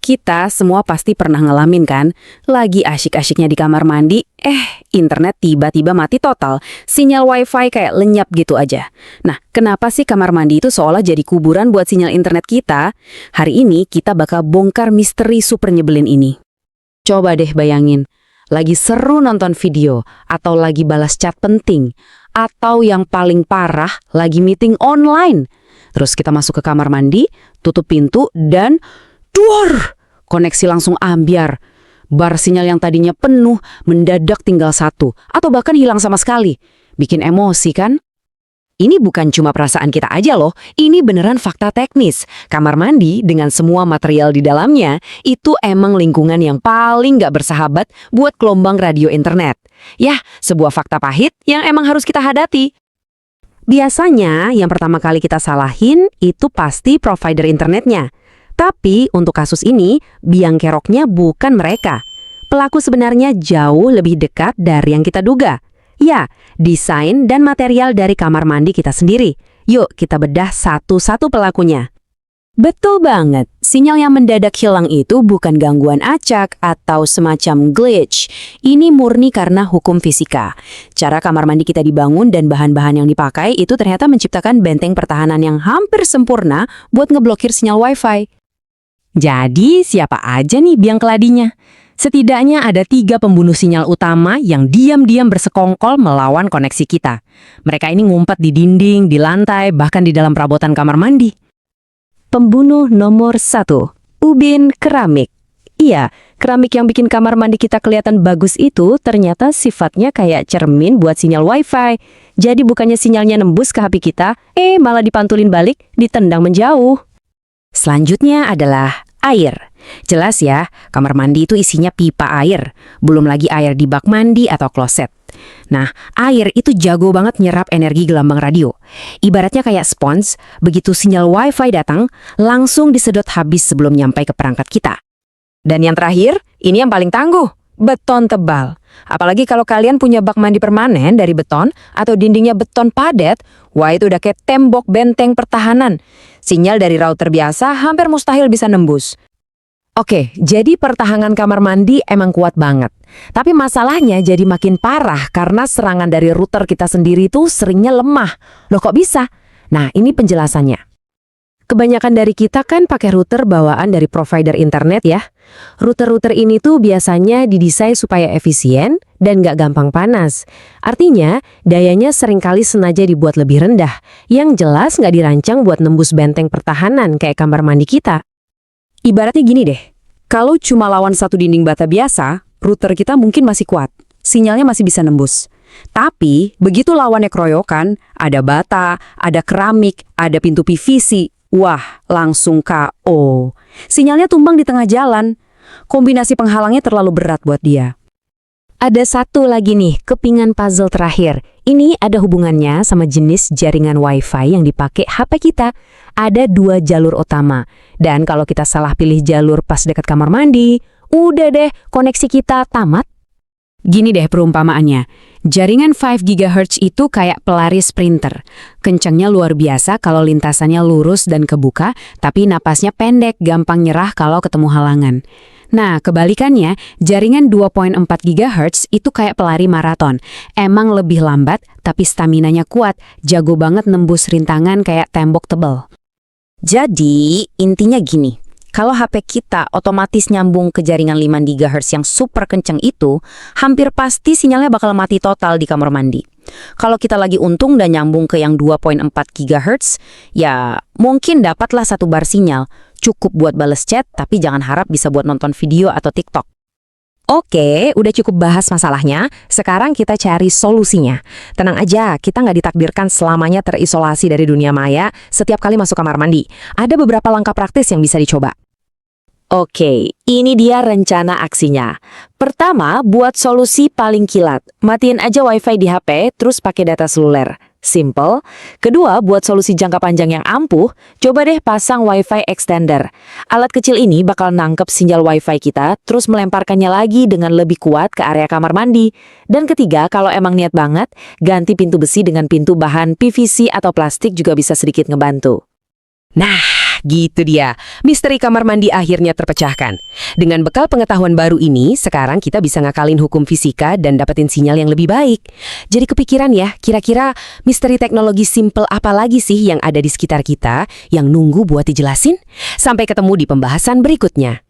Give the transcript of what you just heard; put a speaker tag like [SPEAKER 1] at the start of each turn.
[SPEAKER 1] Kita semua pasti pernah ngalamin kan, lagi asyik-asyiknya di kamar mandi, internet tiba-tiba mati total, sinyal wifi kayak lenyap gitu aja. Nah, kenapa sih kamar mandi itu seolah jadi kuburan buat sinyal internet kita? Hari ini kita bakal bongkar misteri super nyebelin ini. Coba deh bayangin, lagi seru nonton video, atau lagi balas chat penting, atau yang paling parah, lagi meeting online. Terus kita masuk ke kamar mandi, tutup pintu, dan duar! Koneksi langsung ambyar. Bar sinyal yang tadinya penuh mendadak tinggal satu, atau bahkan hilang sama sekali. Bikin emosi kan? Ini bukan cuma perasaan kita aja loh, ini beneran fakta teknis. Kamar mandi dengan semua material di dalamnya, itu emang lingkungan yang paling gak bersahabat buat gelombang radio internet. Yah, sebuah fakta pahit yang emang harus kita hadapi. Biasanya yang pertama kali kita salahin itu pasti provider internetnya. Tapi untuk kasus ini, biang keroknya bukan mereka. Pelaku sebenarnya jauh lebih dekat dari yang kita duga. Ya, desain dan material dari kamar mandi kita sendiri. Yuk kita bedah satu-satu pelakunya. Betul banget, sinyal yang mendadak hilang itu bukan gangguan acak atau semacam glitch. Ini murni karena hukum fisika. Cara kamar mandi kita dibangun dan bahan-bahan yang dipakai itu ternyata menciptakan benteng pertahanan yang hampir sempurna buat ngeblokir sinyal wifi. Jadi siapa aja nih biang keladinya? Setidaknya ada 3 pembunuh sinyal utama yang diam-diam bersekongkol melawan koneksi kita. Mereka ini ngumpet di dinding, di lantai, bahkan di dalam perabotan kamar mandi. Pembunuh nomor 1, ubin keramik. Iya, keramik yang bikin kamar mandi kita kelihatan bagus itu ternyata sifatnya kayak cermin buat sinyal wifi. Jadi bukannya sinyalnya nembus ke HP kita, malah dipantulin balik, ditendang menjauh. Selanjutnya adalah air. Jelas ya, kamar mandi itu isinya pipa air. Belum lagi air di bak mandi atau kloset. Nah, air itu jago banget nyerap energi gelombang radio. Ibaratnya kayak spons, begitu sinyal wifi datang, langsung disedot habis sebelum nyampai ke perangkat kita. Dan yang terakhir, ini yang paling tangguh, beton tebal. Apalagi kalau kalian punya bak mandi permanen dari beton atau dindingnya beton padat, wah itu udah kayak tembok benteng pertahanan. Sinyal dari router biasa hampir mustahil bisa nembus. Oke, jadi pertahanan kamar mandi emang kuat banget. Tapi masalahnya jadi makin parah karena serangan dari router kita sendiri tuh seringnya lemah. Loh kok bisa? Nah, ini penjelasannya. Kebanyakan dari kita kan pakai router bawaan dari provider internet ya. Router-router ini tuh biasanya didesain supaya efisien dan nggak gampang panas. Artinya, dayanya seringkali sengaja dibuat lebih rendah. Yang jelas nggak dirancang buat nembus benteng pertahanan kayak kamar mandi kita. Ibaratnya gini deh, kalau cuma lawan satu dinding bata biasa, router kita mungkin masih kuat, sinyalnya masih bisa nembus. Tapi, begitu lawannya keroyokan, ada bata, ada keramik, ada pintu PVC, wah, langsung KO. Sinyalnya tumbang di tengah jalan. Kombinasi penghalangnya terlalu berat buat dia. Ada satu lagi nih, kepingan puzzle terakhir. Ini ada hubungannya sama jenis jaringan wifi yang dipakai HP kita. Ada 2 jalur utama. Dan kalau kita salah pilih jalur pas dekat kamar mandi, udah deh koneksi kita tamat. Gini deh perumpamaannya, jaringan 5 GHz itu kayak pelari sprinter. Kencangnya luar biasa kalau lintasannya lurus dan kebuka, tapi napasnya pendek, gampang nyerah kalau ketemu halangan. Nah, kebalikannya, jaringan 2.4 GHz itu kayak pelari maraton. Emang lebih lambat, tapi staminanya kuat, jago banget nembus rintangan kayak tembok tebal. Jadi, intinya gini. Kalau HP kita otomatis nyambung ke jaringan 5 GHz yang super kenceng itu, hampir pasti sinyalnya bakal mati total di kamar mandi. Kalau kita lagi untung dan nyambung ke yang 2.4 GHz, ya mungkin dapatlah 1 bar sinyal. Cukup buat bales chat, tapi jangan harap bisa buat nonton video atau TikTok. Oke, udah cukup bahas masalahnya, sekarang kita cari solusinya. Tenang aja, kita nggak ditakdirkan selamanya terisolasi dari dunia maya setiap kali masuk kamar mandi. Ada beberapa langkah praktis yang bisa dicoba. Oke, ini dia rencana aksinya. Pertama, buat solusi paling kilat. Matiin aja wifi di HP, terus pakai data seluler. Simple. Kedua, buat solusi jangka panjang yang ampuh, coba deh pasang wifi extender. Alat kecil ini bakal nangkep sinyal wifi kita, terus melemparkannya lagi dengan lebih kuat ke area kamar mandi. Dan ketiga, kalau emang niat banget, ganti pintu besi dengan pintu bahan PVC atau plastik juga bisa sedikit ngebantu. Nah,
[SPEAKER 2] gitu dia. Misteri kamar mandi akhirnya terpecahkan. Dengan bekal pengetahuan baru ini, sekarang kita bisa ngakalin hukum fisika dan dapetin sinyal yang lebih baik. Jadi kepikiran ya, kira-kira misteri teknologi simple apa lagi sih yang ada di sekitar kita yang nunggu buat dijelasin? Sampai ketemu di pembahasan berikutnya.